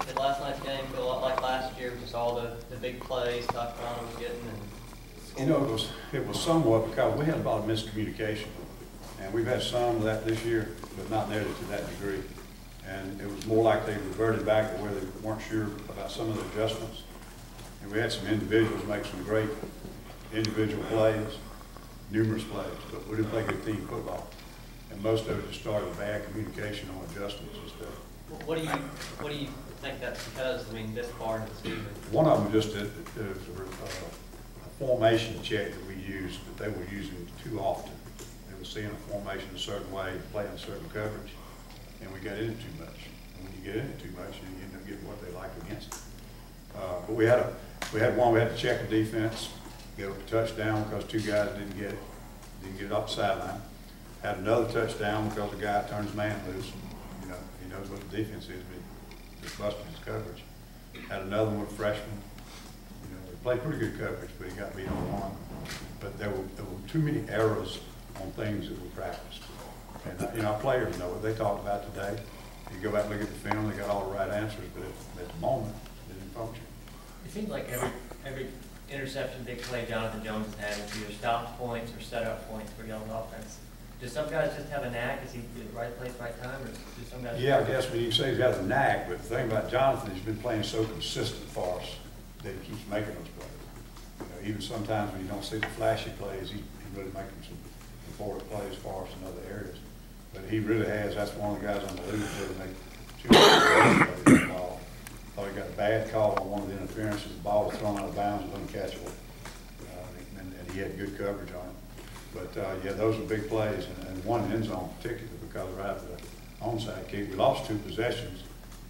did last night's game feel a lot like last year, just all the big plays Tacoma was getting? And you know, it was somewhat because we had a lot of miscommunication, and we've had some of that this year, but not nearly to that degree. And it was more like they reverted back to where they weren't sure about some of the adjustments. And we had some individuals make some great individual plays, numerous plays, but we didn't play good team football. And most of it just started with bad communication on adjustments and stuff. what do you think that's because? I mean, this far into the season. One of them just a formation check that we used that they were using too often. They were seeing a formation a certain way, playing a certain coverage, and we got in it too much. And when you get in it too much, you end up getting what they like against it. But we had one. We had to check the defense, give a touchdown because two guys didn't get it off the sideline. Had another touchdown because the guy turned his man loose. You know, he knows what the defense is, but he just busted his coverage. Had another one with a freshman. You know, he played pretty good coverage, but he got beat on one. But there were too many errors on things that we practiced. And you know, our players know it. They talked about it today. You go back and look at the film, they got all the right answers, but at the moment, it didn't function. It seems like every interception, big play Jonathan Jones has had is either stop points or set up points for y'all's offense. Do some guys just have a knack? Is he in the right place, right time, or do some guys? Yeah, I guess when you say he's got a knack, but the thing about Jonathan, he's been playing so consistent for us that he keeps making those plays. You know, even sometimes when you don't see the flashy plays, he really making some important plays for us in other areas. But he really has. That's one of the guys on the league that really make two plays on the ball. Thought he got a bad call on one of the interferences. The ball was thrown out of bounds, was uncatchable, and he had good coverage on it. But yeah, those were big plays, and one end zone in particular, because right after the onside kick, we lost 2 possessions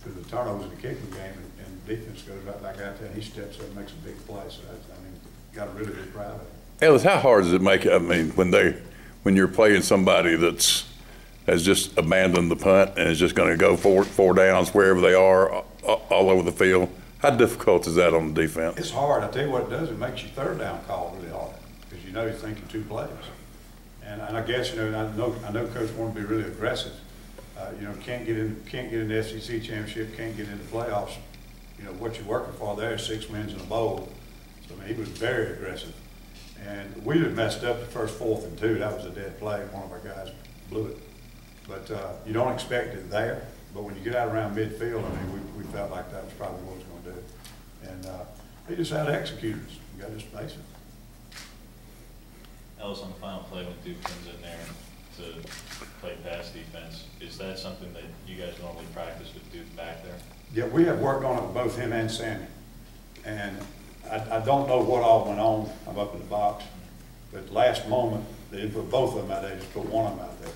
through the turnovers in the kicking game, and defense goes right back out there, and he steps up and makes a big play. So I mean, got a really good proud of it. Ellis, how hard does it make it? I mean, when you're playing somebody has just abandoned the punt and is just going to go four downs wherever they are, all over the field. How difficult is that on the defense? It's hard. I tell you what it does. It makes your third down call really hard because you know you're thinking 2 plays. And I guess, you know, I know Coach wanted to be really aggressive. You know, can't get in the SEC championship, can't get into playoffs. You know, what you're working for there is 6 wins in a bowl. So I mean, he was very aggressive. And we just messed up the first 4th and 2. That was a dead play. One of our guys blew it. But you don't expect it there. But when you get out around midfield, I mean, we felt like that was probably what it was going to do. And they just had executors. You got to just face it. Ellis, on the final play when Duke comes in there to play pass defense, is that something that you guys normally practice with Duke back there? Yeah, we have worked on it with both him and Sammy. And I don't know what all went on. I'm up in the box. But last moment, they didn't put both of them out there, just put one of them out there.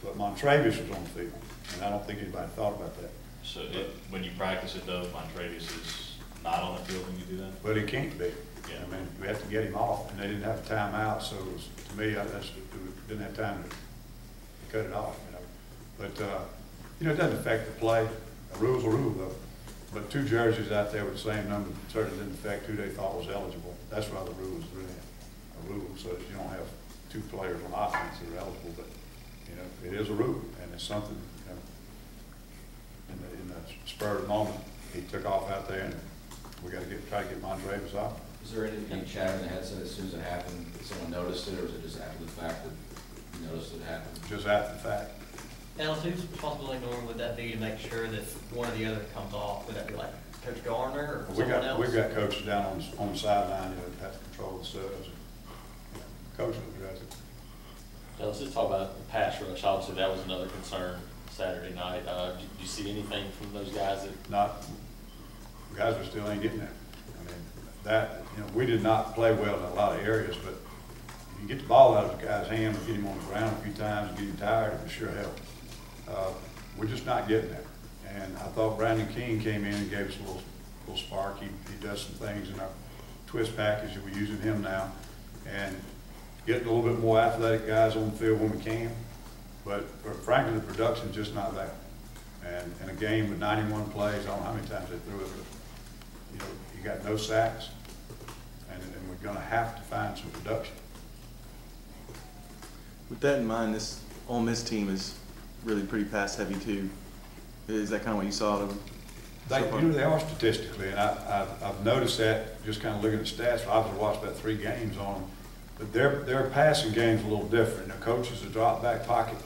But Montravius was on the field, and I don't think anybody thought about that. So when you practice it, though, Montravius is not on the field when you do that? But he can't be. Yeah. I mean, we have to get him off, and they didn't have a timeout, so it was, to me, I just didn't have time to cut it off, you know. But, you know, it doesn't affect the play. A rule's a rule, though. But 2 jerseys out there with the same number certainly didn't affect who they thought was eligible. That's why the rule is really a rule, so that you don't have 2 players on offense that are eligible. But, you know, it is a rule, and it's something, you know, in the spur of the moment, he took off out there, and we got to try to get Montravius off. Was there any chatter in the headset as soon as it happened? Did someone notice it, or was it just after the fact that you noticed it happened? Just after the fact. Ellis, whose responsibility normally would that be to make sure that one or the other comes off? Would that be like Coach Garner or someone else? We've got coaches down on the sideline that have to control the subs. Coaches address it. Let's just talk about the pass rush. Obviously, that was another concern Saturday night. Do you see anything from those guys Guys are still ain't getting there. I mean, that, you know, we did not play well in a lot of areas, but if you get the ball out of the guy's hand and get him on the ground a few times and get him tired, it would sure help. We're just not getting there. And I thought Brandon King came in and gave us a little spark. He does some things in our twist package that we're using him now. And getting a little bit more athletic guys on the field when we can. But frankly, the production's just not there. And in a game with 91 plays, I don't know how many times they threw it, but you know, you got no sacks, and we're going to have to find some production. With that in mind, this Ole Miss team is really pretty pass heavy too. Is that kind of what you saw out of them? They are statistically, and I've noticed that just kind of looking at the stats. I've watched about 3 games on them, but their passing game's a little different. The coach is a drop back pocket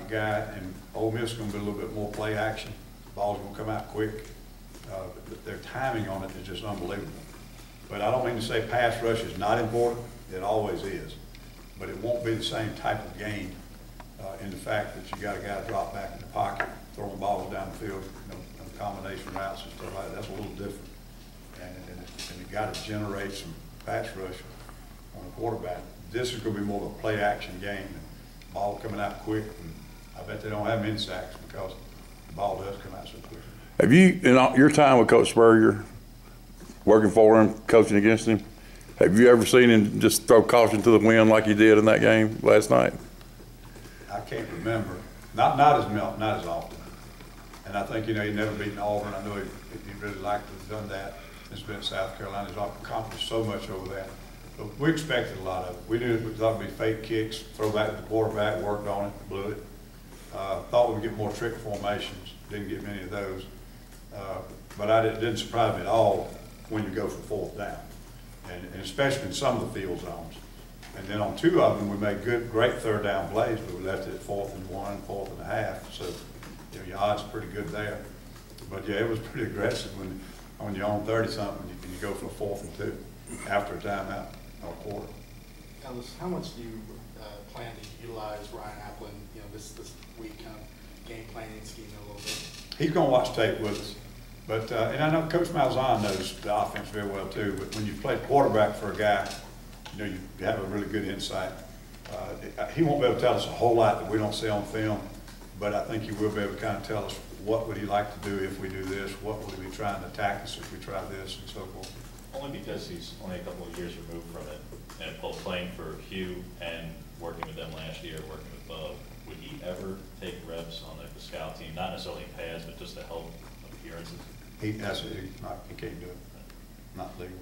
guy, and Ole Miss is going to be a little bit more play action. The ball's going to come out quick. But their timing on it is just unbelievable. But I don't mean to say pass rush is not important. It always is, but it won't be the same type of game in the fact that you got a guy drop back in the pocket, throwing balls down the field, combination routes and stuff like that. That's a little different. And you got to generate some pass rush on a quarterback. This is going to be more of a play action game. The ball coming out quick, and I bet they don't have many sacks because the ball does come out so quick. Have you, in all your time with Coach Spurrier, working for him, coaching against him, have you ever seen him just throw caution to the wind like he did in that game last night? I can't remember. Not as often. And I think, he'd never beaten Auburn. I know he'd really like to have done that. He's been in South Carolina. He's accomplished so much over that. But we expected a lot of it. We thought it'd be fake kicks, throw back to the quarterback, worked on it, blew it. Thought we'd get more trick formations. Didn't get many of those. But it didn't surprise me at all when you go for 4th down. And especially in some of the field zones. And then on 2 of them, we made great 3rd down plays, but we left it at 4th and 1, 4th and a half. So, your odds are pretty good there. But yeah, it was pretty aggressive when you're on 30-something, you go for 4th and 2 after a timeout or a quarter. Ellis, how much do you plan to utilize Ryan Applin, this week, game planning, scheming a little bit? He's going to watch tape with us. But, and I know Coach Malzahn knows the offense very well too, but when you play quarterback for a guy, you have a really good insight. He won't be able to tell us a whole lot that we don't see on film, but I think he will be able to kind of tell us what would he like to do if we do this, what would he be trying to attack us if we try this, and so forth. Only because he's only a couple of years removed from it, and both playing for Hugh and working with them last year, working with Bub. Would he ever take reps on the scout team, not necessarily in pads, but just to help appearances? He can't do it. Not legal.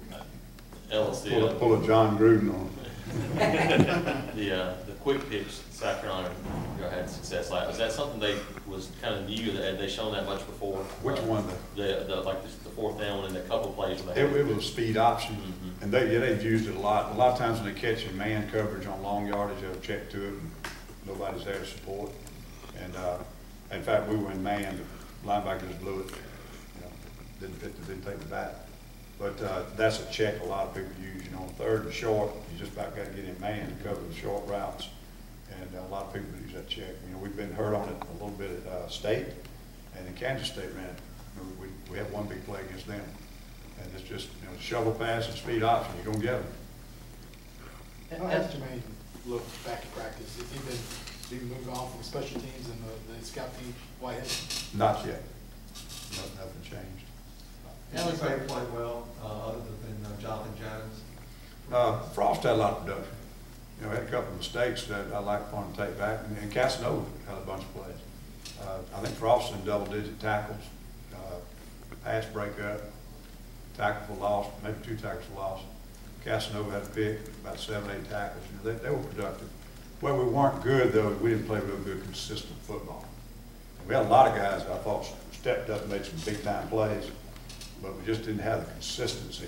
Ellis, Pull a John Gruden on the quick pitch South Carolina had success like. Was that something they was kind of new? Had they shown that much before? Which one? The 4th down and a couple of plays. It was a speed option, and they've used it a lot. A lot of times when they catch in man coverage on long yardage, they'll check to it, and nobody's there to support. And in fact, we were in man, the linebackers blew it. Didn't take the bat. But that's a check a lot of people use. 3rd and short, you just about got to get in man to cover the short routes. And a lot of people use that check. We've been hurt on it a little bit at State, and in Kansas State ran it. We had one big play against them. And it's just, shovel pass and speed option, you're going to get them. How has Jermaine looked back at practice? Has he moved on from special teams and the scout team? Why hasn't he? Not yet. Nothing changed. Anybody played well, other than Jonathan Jones? Frost had a lot of production. Had a couple of mistakes that I like for him to take back, and Casanova had a bunch of plays. I think Frost in double-digit tackles, pass breakup, tackle for loss, maybe 2 tackles for loss. Casanova had a pick, about 7, 8 tackles. They were productive. Where we weren't good, though, we didn't play real good, consistent football. And we had a lot of guys that I thought stepped up and made some big-time plays, but we just didn't have the consistency,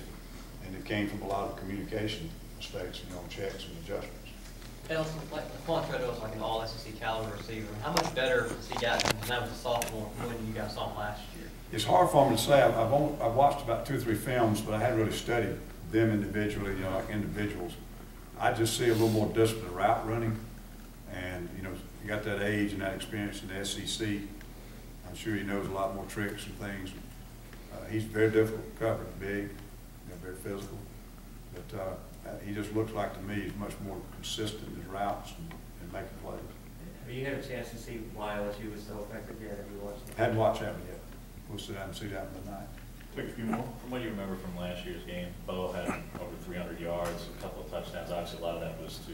and it came from a lot of communication mistakes, checks and adjustments. Ellis, Quantrell was like an all-SEC caliber receiver. How much better has he gotten when that was a sophomore when you guys saw him last year? It's hard for me to say. I've watched about 2 or 3 films, but I hadn't really studied them individually, like individuals. I just see a little more disciplined route running, and you got that age and that experience in the SEC. I'm sure he knows a lot more tricks and things. He's very difficult to cover, big, very physical, but he just looks like to me he's much more consistent in his routes and making plays. Have you had a chance to see why LSU was so effective yet? Have you watched it? Hadn't watched that one yet. We'll sit down and see that one tonight. Quick few more. From what you remember from last year's game, Bo had over 300 yards, a couple of touchdowns. Obviously, a lot of that was to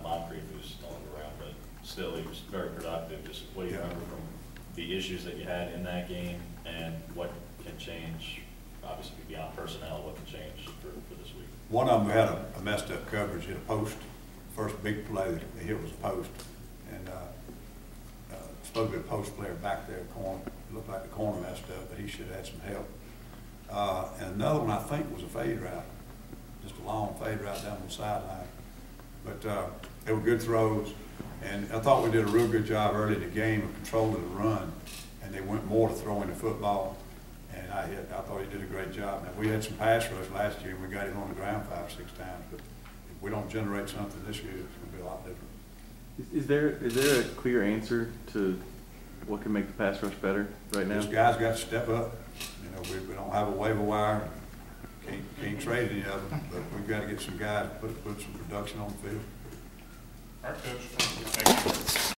Moncrief, who's no longer around, but still, he was very productive. Just what do you remember from the issues that you had in that game, and what can change, obviously beyond personnel, what can change for this week? One of them had a messed up coverage, hit a post. First big play that they hit was a post, and supposed to be a post player back there in the corner. It looked like the corner messed up, but he should have had some help. And another one I think was a fade route, just a long fade route down the sideline. But they were good throws, and I thought we did a real good job early in the game of controlling the run, and they went more to throwing the football. And I thought he did a great job. Now, we had some pass rush last year, and we got him on the ground 5 or 6 times, but if we don't generate something this year, it's gonna be a lot different. Is there a clear answer to what can make the pass rush better right now? These guys got to step up. You know, we don't have a waiver wire, can't trade any of them, but we've got to get some guys, put some production on the field. All right, Coach. Thank you.